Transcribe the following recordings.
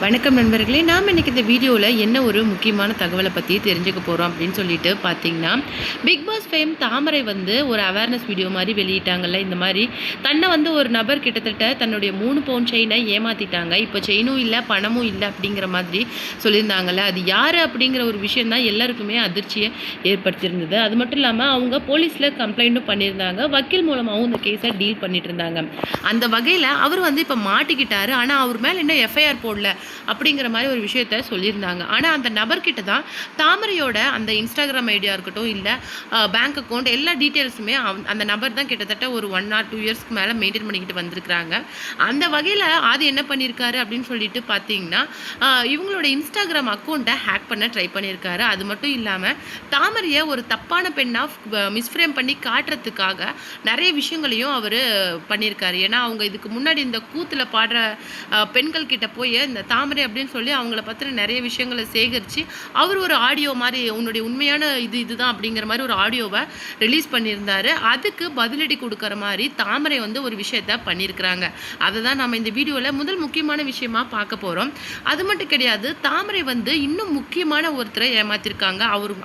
வணக்கம் நண்பர்களே, நாம் இன்றைக்கி இந்த வீடியோவில் என்ன ஒரு முக்கியமான தகவலை பற்றி தெரிஞ்சுக்க போகிறோம் அப்படின்னு சொல்லிட்டு பார்த்தீங்கன்னா, பிக் பாஸ் ஃபேம் தாமரை ஒரு அவேர்னஸ் வீடியோ மாதிரி வெளியிட்டாங்கல்ல. இந்த மாதிரி தன்னை ஒரு நபர் கிட்டத்தட்ட தன்னுடைய 3 பவுன் செயினை ஏமாற்றிட்டாங்க. இப்போ செயினும் இல்லை, பணமும் இல்லை அப்படிங்கிற மாதிரி சொல்லியிருந்தாங்கல்ல. அது யார் அப்படிங்கிற ஒரு விஷயம் தான் எல்லாருக்குமே அதிர்ச்சியை ஏற்படுத்தியிருந்தது. அது மட்டும் இல்லாமல் அவங்க போலீஸில் கம்ப்ளைண்ட்டும் பண்ணியிருந்தாங்க. வக்கீல் மூலமாகவும் இந்த கேஸை டீல் பண்ணிட்டு இருந்தாங்க. அந்த வகையில் அவர் இப்போ மாட்டிக்கிட்டாரு. ஆனால் அவர் மேலே இன்னும் எஃப்ஐஆர் போடல அப்படிங்கிற மாதிரி ஒரு விஷயத்த சொல்லியிருந்தாங்க. ஆனால் அந்த நபர்கிட்ட தான் தாமரையோட அந்த இன்ஸ்டாகிராம் ஐடியா இருக்கட்டும், இல்லை பேங்க் அக்கௌண்ட் எல்லா டீட்டெயில்ஸுமே அந்த நபர் தான் கிட்டத்தட்ட ஒரு 1 or 2 இயர்ஸ்க்கு மேலே மெயின்டைன் பண்ணிக்கிட்டு வந்திருக்கிறாங்க. அந்த வகையில் அது என்ன பண்ணியிருக்காரு அப்படின்னு சொல்லிட்டு பார்த்தீங்கன்னா, இவங்களோட இன்ஸ்டாகிராம் அக்கௌண்ட்டை ஹேக் பண்ண ட்ரை பண்ணியிருக்காரு. அது மட்டும் இல்லாமல் தாமரையை ஒரு தப்பான பெண்ணாக மிஸ்ஃப்ரேம் பண்ணி காட்டுறதுக்காக நிறைய விஷயங்களையும் அவர் பண்ணியிருக்காரு. ஏன்னா அவங்க இதுக்கு முன்னாடி இந்த கூத்தில் பாடுற பெண்கள் கிட்ட போய் இந்த தாமரை அப்படின்னு சொல்லி அவங்கள பற்றின நிறைய விஷயங்களை சேகரித்து அவர் ஒரு ஆடியோ மாதிரி உன்னுடைய உண்மையான இதுதான் அப்படிங்கிற மாதிரி ஒரு ஆடியோவை ரிலீஸ் பண்ணியிருந்தாரு. அதுக்கு பதிலடி கொடுக்குற மாதிரி தாமரை ஒரு விஷயத்த பண்ணியிருக்கிறாங்க. அதை தான் நம்ம இந்த வீடியோவில் முதல் முக்கியமான விஷயமா பார்க்க போகிறோம். அது மட்டும் கிடையாது, தாமரை இன்னும் முக்கியமான ஒருத்தரை ஏமாத்திருக்காங்க.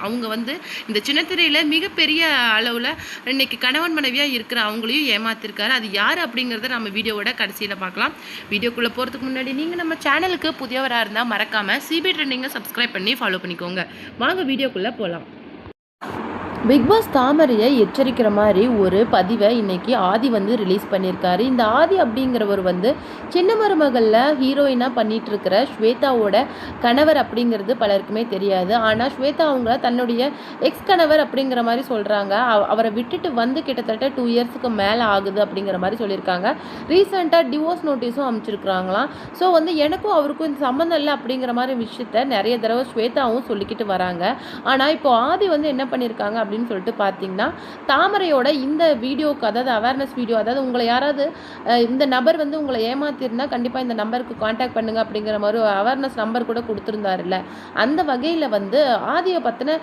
அவங்க இந்த சின்னத்திரையில் மிகப்பெரிய அளவில் இன்னைக்கு கணவன் மனைவியாக இருக்கிற அவங்களையும் ஏமாத்திருக்காரு. அது யார் அப்படிங்கிறத நம்ம வீடியோவோட கடைசியில் பார்க்கலாம். வீடியோக்குள்ளே போகிறதுக்கு முன்னாடி நீங்கள் நம்ம சேனலுக்கு புதியவராக இருந்தால் மறக்காமல் சிபி ட்ரெண்டிங்கை சப்ஸ்கிரைப் பண்ணி ஃபாலோ பண்ணிக்கோங்க. வாங்க வீடியோக்குள்ளே போகலாம். பிக் பாஸ் தாமரையை எச்சரிக்கிற மாதிரி ஒரு பதிவை இன்னைக்கு ஆதி ரிலீஸ் பண்ணியிருக்காரு. இந்த ஆதி அப்படிங்கிறவர் சின்ன மருமகளில் ஹீரோயினாக பண்ணிட்டு இருக்கிற ஸ்வேதாவோட கணவர் அப்படிங்கிறது பலருக்குமே தெரியாது. ஆனால் ஸ்வேதா அவங்க தன்னுடைய எக்ஸ் கணவர் அப்படிங்கிற மாதிரி சொல்கிறாங்க. அவரை விட்டுட்டு கிட்டத்தட்ட 2 இயர்ஸுக்கு மேலே ஆகுது அப்படிங்கிற மாதிரி சொல்லியிருக்காங்க. ரீசெண்டாக டிவோர்ஸ் நோட்டீஸும் அமைச்சிருக்கிறாங்களாம். ஸோ எனக்கும் அவருக்கும் இந்த சம்மந்தம் இல்லை அப்படிங்கிற மாதிரி விஷயத்த நிறைய தடவை ஸ்வேதாவும் சொல்லிக்கிட்டு வராங்க. ஆனால் இப்போ ஆதி என்ன பண்ணியிருக்காங்க அப்படின்னு சொல்லிட்டு பார்த்தீங்கன்னா, தாமரையோட இந்த வீடியோக்கு, அதாவது அவேர்னஸ் வீடியோ, அதாவது உங்களை யாராவது இந்த நபர் உங்களை ஏமாத்திருந்தா கண்டிப்பாக இந்த நம்பருக்கு காண்டாக்ட் பண்ணுங்க அப்படிங்கிற மாதிரி அவேர்னஸ் நம்பர் கூட கொடுத்துருந்தாருல்ல. அந்த வகையில் ஆதியை பற்றின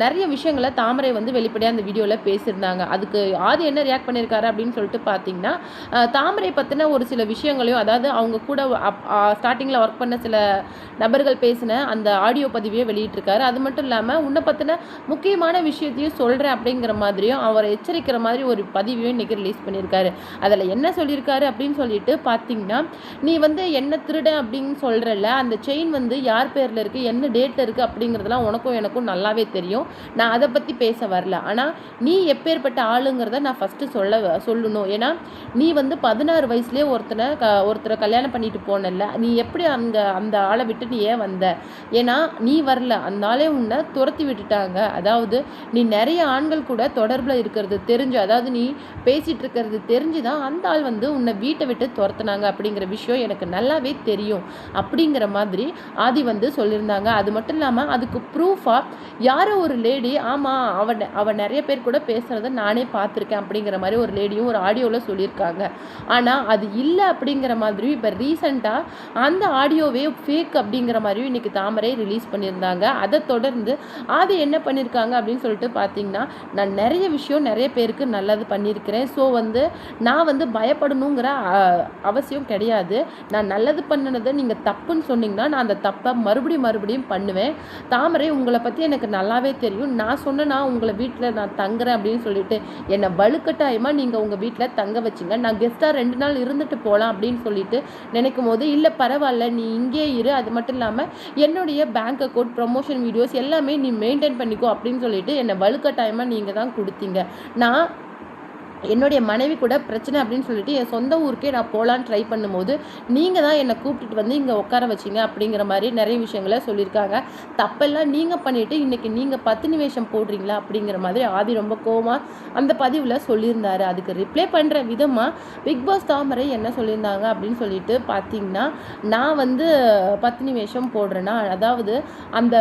நிறைய விஷயங்களை தாமரை வெளிப்படையாக அந்த வீடியோவில் பேசியிருந்தாங்க. அதுக்கு ஆதி என்ன ரியாக்ட் பண்ணியிருக்காரு அப்படின்னு சொல்லிட்டு பார்த்தீங்கன்னா, தாமரை பற்றின ஒரு சில விஷயங்களையும், அதாவது அவங்க கூட ஸ்டார்டிங்கில் ஒர்க் பண்ண சில நபர்கள் பேசின அந்த ஆடியோ பதிவையே வெளியிட்டிருக்காரு. அது மட்டும் இல்லாமல் உன்னை பற்றின முக்கியமான விஷயத்தையும் சொல்கிறேன் அப்படிங்கிற மாதிரியும் அவரை எச்சரிக்கிற மாதிரி ஒரு பதிவையும் இன்றைக்கி ரிலீஸ் பண்ணியிருக்காரு. அதில் என்ன சொல்லியிருக்காரு அப்படின்னு சொல்லிட்டு பார்த்தீங்கன்னா, நீ என்ன திருட அப்படின்னு சொல்கிறல்ல, அந்த செயின் யார் பேரில் இருக்குது, என்ன டேட்டில் இருக்குது அப்படிங்கிறதுலாம் உனக்கும் எனக்கும் நல்லாவே தெரியும். நான் அதை பற்றி பேச வரல. ஆனால் நீ எப்பேற்பட்ட ஆளுங்கிறத நான் ஃபஸ்ட்டு சொல்லணும். ஏன்னா நீ 16 வயசுலேயே ஒருத்தரை கல்யாணம் பண்ணிட்டு போனல, நீ எப்படி அந்த ஆளை விட்டு நீ ஏன் வந்த? ஏன்னா நீ வரல, அந்த ஆளே உன்னை துரத்தி விட்டுட்டாங்க. அதாவது நீ நிறைய ஆண்கள் கூட தொடர்பில் இருக்கிறது தெரிஞ்சு, அதாவது நீ பேசிகிட்டு இருக்கிறது தெரிஞ்சு தான் அந்த ஆள் உன்னை வீட்டை விட்டு துரத்துனாங்க அப்படிங்கிற விஷயம் எனக்கு நல்லாவே தெரியும் அப்படிங்கிற மாதிரி ஆதி சொல்லியிருந்தாங்க. அது மட்டும் இல்லாமல் அதுக்கு ப்ரூஃபாக யாரோ ஒரு லேடி, ஆமாம் அவன் நிறைய பேர் கூட பேசுகிறத நானே பார்த்துருக்கேன் அப்படிங்கிற மாதிரி ஒரு லேடியும் ஒரு ஆடியோவில் சொல்லியிருக்காங்க. ஆனால் அது இல்லை அப்படிங்கிற மாதிரியும் இப்போ ரீசெண்டாக அந்த ஆடியோவே ஃபேக் அப்படிங்கிற மாதிரியும் இன்றைக்கி தாமரை ரிலீஸ் பண்ணியிருந்தாங்க. அதை தொடர்ந்து ஆதி என்ன பண்ணியிருக்காங்க அப்படின்னு சொல்லிட்டு பார்த்தீங்கன்னா, நான் நிறைய விஷயம் நிறைய பேருக்கு நல்லது பண்ணியிருக்கிறேன். ஸோ நான் பயப்படணுங்கிற அவசியம் கிடையாது. நான் நல்லது பண்ணினதை நீங்கள் தப்புன்னு சொன்னீங்கன்னா நான் அந்த தப்பை மறுபடியும் பண்ணுவேன். தாமரை, உங்களை பற்றி எனக்கு நல்லாவே தெரியும். நான் சொன்னேன்னா உங்களை வீட்டில் நான் தங்குறேன் அப்படின்னு சொல்லிட்டு என்னை வலுக்கட்டாயமாக நீங்கள் உங்கள் வீட்டில் தங்க வச்சிங்க. நான் கெஸ்ட்டாக 2 நாள் இருந்துட்டு போகலாம் அப்படின்னு சொல்லிட்டு நினைக்கும் போது, இல்லை பரவாயில்ல நீ இங்கே இரு, அது மட்டும் இல்லாமல் என்னுடைய பேங்க் அக்கௌண்ட், ப்ரமோஷன் வீடியோஸ் எல்லாமே நீ மெயின்டைன் பண்ணிக்கோ அப்படின்னு சொல்லிட்டு என்னை வலுக்கட்டாயமாக நீங்கள் தான் கொடுத்தீங்க. நான் என்னுடைய மனைவி கூட பிரச்சனை அப்படின்னு சொல்லிட்டு என் சொந்த ஊருக்கே நான் போகலான்னு ட்ரை பண்ணும்போது நீங்கள் தான் என்னை கூப்பிட்டுட்டு இங்கே உட்கார வச்சிங்க அப்படிங்கிற மாதிரி நிறைய விஷயங்களை சொல்லியிருக்காங்க. தப்பெல்லாம் நீங்கள் பண்ணிவிட்டு இன்றைக்கி நீங்கள் 10 நிமிஷம் போடுறீங்களா அப்படிங்கிற மாதிரி ஆதி ரொம்ப கோவமாக அந்த பதிவில் சொல்லியிருந்தார். அதுக்கு ரிப்ளை பண்ணுற விதமாக பிக் பாஸ் தாமரை என்ன சொல்லியிருந்தாங்க அப்படின்னு சொல்லிட்டு பார்த்தீங்கன்னா, நான் 10 நிமிஷம் போடுறேன்னா, அதாவது அந்த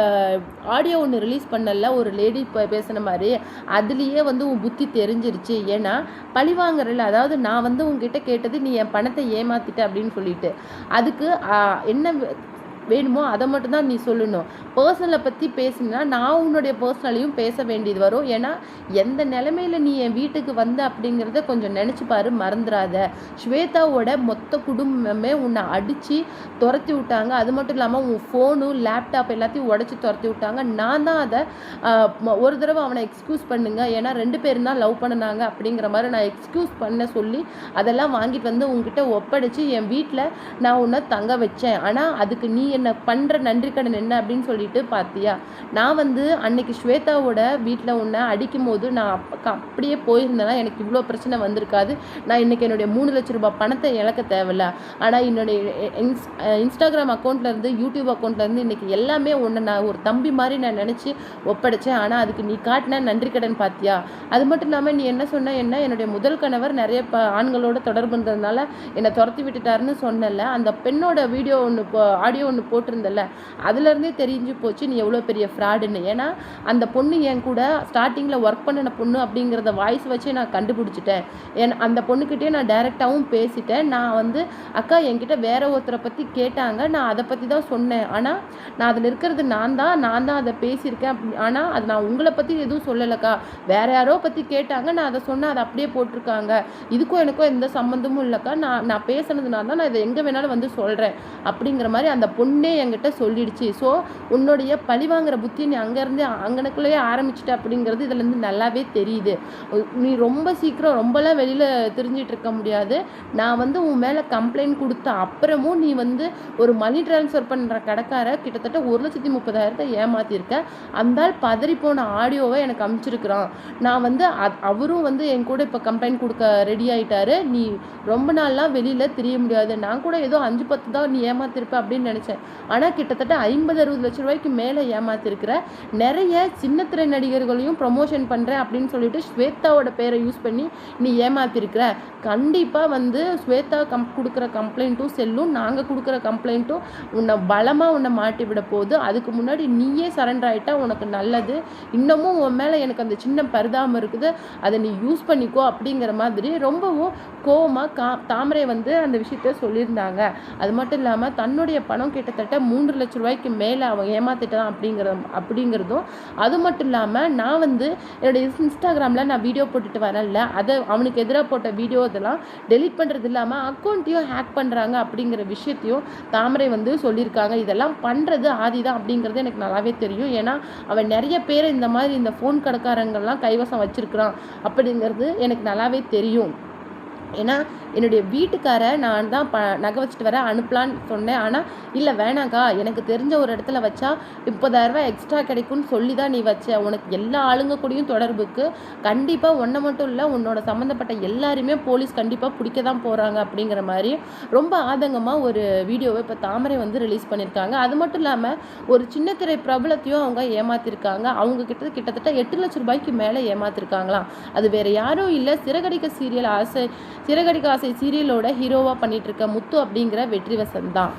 ஆடியோ ஒன்று ரிலீஸ் பண்ணல, ஒரு லேடி பேசின மாதிரி அதுலேயே உன் புத்தி தெரிஞ்சிருச்சு. ஏன்னா பழிவாங்கறல, அதாவது நான் உங்ககிட்ட கேட்டது நீ என் பணத்தை ஏமாத்திட்ட அப்படின்னு சொல்லிட்டு, அதுக்கு என்ன வேணுமோ அதை மட்டும் தான் நீ சொல்லணும். பர்சனலை பற்றி பேசுனா நான் உன்னுடைய பர்சனலையும் பேச வேண்டியது வரும். ஏன்னா எந்த நிலைமையில நீ என் வீட்டுக்கு வந்த அப்படிங்கிறத கொஞ்சம் நினச்சி பாரு, மறந்துடாத. ஸ்வேதாவோட மொத்த குடும்பமே உன்னை அடித்து துரத்தி விட்டாங்க. அது மட்டும் இல்லாமல் உன் ஃபோனு லேப்டாப் எல்லாத்தையும் உடச்சி துரத்தி விட்டாங்க. நான் தான் அதை ஒரு தடவை அவனை எக்ஸ்கியூஸ் பண்ணுங்க, ஏன்னா 2 பேரும் தான் லவ் பண்ணினாங்க அப்படிங்கிற மாதிரி நான் எக்ஸ்கியூஸ் பண்ண சொல்லி அதெல்லாம் வாங்கிட்டு வந்து உங்ககிட்ட ஒப்படைச்சு என் வீட்டில் நான் உன்னை தங்க வச்சேன். ஆனால் அதுக்கு நீ என்ன பண்ணுற நன்றி கடன் என்ன அப்படின்னு சொல்லிட்டு பார்த்தியா? நான் வந்து அன்னைக்கு ஸ்வேதாவோட வீட்டில் உன்னை அடிக்கும் போது நான் அப்படியே போயிருந்தேன்னா எனக்கு இவ்வளோ பிரச்சனை வந்திருக்காது. நான் இன்றைக்கி என்னுடைய 3 லட்ச ரூபாய் பணத்தை இழக்க தேவையில்ல. ஆனால் என்னுடைய இன்ஸ்டாகிராம் அக்கௌண்ட்லேருந்து யூடியூப் அக்கௌண்ட்லேருந்து இன்றைக்கி எல்லாமே ஒன்று நான் ஒரு தம்பி மாதிரி நான் நினச்சி ஒப்படைச்சேன். ஆனால் அதுக்கு நீ காட்டின நன்றி கடன் பார்த்தியா? அது மட்டும் இல்லாமல் நீ என்ன சொன்ன, என்னுடைய முதல் கணவர் நிறைய ஆண்களோட தொடர்புன்றதுனால என்னை துரத்தி விட்டுட்டாருன்னு சொன்னல, அந்த பெண்ணோட வீடியோ ஒன்று ஆடியோ ஒன்று போட்டிருந்தல, அதுலேருந்தே தெரிஞ்சு போச்சு நீ எவ்வளோ பெரிய ஃப்ராடுன்னு. ஏன்னா அந்த பொண்ணு என் கூட ஸ்டார்டிங்கில் ஒர்க் பண்ணின பொண்ணு அப்படிங்கிறத வாய்ஸ் வச்சு நான் கண்டுபிடிச்சிட்டேன். அந்த பொண்ணுக்கிட்டே நான் டைரெக்டாகவும் பேசிட்டேன். நான் வந்து அக்கா என்கிட்ட வேற ஒருத்தரை பற்றி கேட்டாங்க, நான் அதை பற்றி தான் சொன்னேன். ஆனால் நான் அதில் இருக்கிறது நான் தான் அதை பேசியிருக்கேன். ஆனால் அது நான் உங்களை பற்றி எதுவும் சொல்லலைக்கா, வேற யாரோ பற்றி கேட்டாங்க, நான் அதை சொன்னேன், அதை அப்படியே போட்டிருக்காங்க. இதுக்கும் எனக்கும் எந்த சம்மந்தமும் இல்லைக்கா, நான் பேசுனதுனால தான் நான் இதை எங்கே வேணாலும் வந்து சொல்கிறேன் அப்படிங்கிற மாதிரி அந்த பொண்ணே என்கிட்ட சொல்லிடுச்சு. ஸோ உன்னுடைய பழி வாங்குற புத்தி நீ அங்கேருந்து அங்கனக்குள்ளேயே ஆரம்பிச்சிட்ட அப்படிங்கிறது இதுலேருந்து நல்லாவே தெரியுது. நீ ரொம்ப சீக்கிரம் ரொம்பலாம் வெளியில் தெரிஞ்சிட்டு இருக்க முடியாது. நான் வந்து உன் மேலே கம்ப்ளைண்ட் கொடுத்த அப்புறமும் நீ வந்து ஒரு மணி ட்ரான்ஸ்ஃபர் பண்ணுற கடைக்கார கிட்டத்தட்ட 1,30,000 ஏமாற்றிருக்க. அந்த பதறி போன ஆடியோவை எனக்கு அனுப்பிச்சிருக்கிறான். நான் வந்து அவரும் வந்து என் கூட இப்போ கம்ப்ளைண்ட் கொடுக்க ரெடி ஆகிட்டாரு. நீ ரொம்ப நாள்லாம் வெளியில் தெரிய முடியாது. நான் கூட ஏதோ 5-10 தான் நீ ஏமாத்திருப்ப அப்படின்னு நினச்சேன். ஆனால் கிட்டத்தட்ட 50-60 லட்ச ரூபாய்க்கு மேலே ஏமாத்திருக்கிற. நிறைய சின்னத்திரை நடிகர்களையும் ப்ரொமோஷன் பண்ணுறேன் அப்படின்னு சொல்லிட்டு ஸ்வேதாவோட பேரை யூஸ் பண்ணி நீ ஏமாத்திருக்கிற. கண்டிப்பாக வந்து ஸ்வேதா கொடுக்குற கம்ப்ளைண்ட்டும் செல்லும், நாங்கள் கொடுக்குற கம்ப்ளைண்ட்டும் உன்னை மாட்டி விட போகுது. அதுக்கு முன்னாடி நீயே சரண்டர் ஆகிட்டா உனக்கு நல்லது. இன்னமும் உன் மேலே எனக்கு அந்த சின்ன பரிதாபம் இருக்குது, அதை நீ யூஸ் பண்ணிக்கோ அப்படிங்கிற மாதிரி ரொம்பவும் கோவமாக தாமரை வந்து அந்த விஷயத்த சொல்லியிருந்தாங்க. அது மட்டும் இல்லாமல் தன்னுடைய பணம் கிட்டத்தட்ட 3 லட்ச ரூபாய்க்கு மேலே அவன் ஏமாத்திட்டான் அப்படிங்கிறதும். அது மட்டும் இல்லாமல் நான் வந்து என்னுடைய இன்ஸ்டாகிராமில் நான் வீடியோ போட்டுட்டு வரல, அதை அவனுக்கு எதிராக போட்ட வீடியோ இதெல்லாம் டெலீட் பண்ணுறது இல்லாமல் அக்கௌண்ட்டையும் ஹேக் பண்ணுறாங்க அப்படிங்கிற விஷயத்தையும் தாமரை வந்து சொல்லியிருக்காங்க. இதெல்லாம் பண்ணுறது ஆதிதான் அப்படிங்கிறது எனக்கு நல்லாவே தெரியும். ஏன்னா அவன் நிறைய பேர் இந்த மாதிரி இந்த ஃபோன் கடைக்காரங்கள்லாம் கைவசம் வச்சிருக்கிறான் அப்படிங்கிறது எனக்கு நல்லாவே தெரியும். ஏன்னா என்னுடைய வீட்டுக்காரை நான் தான் நகை வச்சுட்டு வர அனுப்பலான்னு சொன்னேன். ஆனால் இல்லை வேணாக்கா, எனக்கு தெரிஞ்ச ஒரு இடத்துல வச்சா 30,000 எக்ஸ்ட்ரா கிடைக்கும்னு சொல்லி தான் நீ வச்ச. உனக்கு எல்லா ஆளுங்க கூடயும் தொடர்புக்கு கண்டிப்பாக ஒன்றை மட்டும் இல்லை, உன்னோட சம்மந்தப்பட்ட எல்லாருமே போலீஸ் கண்டிப்பாக பிடிக்க தான் போகிறாங்க அப்படிங்கிற மாதிரி ரொம்ப ஆதங்கமாக ஒரு வீடியோவை இப்போ தாமரை வந்து ரிலீஸ் பண்ணியிருக்காங்க. அது மட்டும் இல்லாமல் ஒரு சின்ன திரை பிரபலத்தையும் அவங்க ஏமாத்திருக்காங்க. அவங்க கிட்டத்தட்ட 8 லட்ச ரூபாய்க்கு மேலே ஏமாத்திருக்காங்களாம். அது வேறு யாரும் இல்லை, சிறகடிக்க ஆசை சீரியலோட ஹீரோவாக பண்ணிட்டு இருக்க முத்து அப்படிங்கிற வெற்றிவசன் தான்.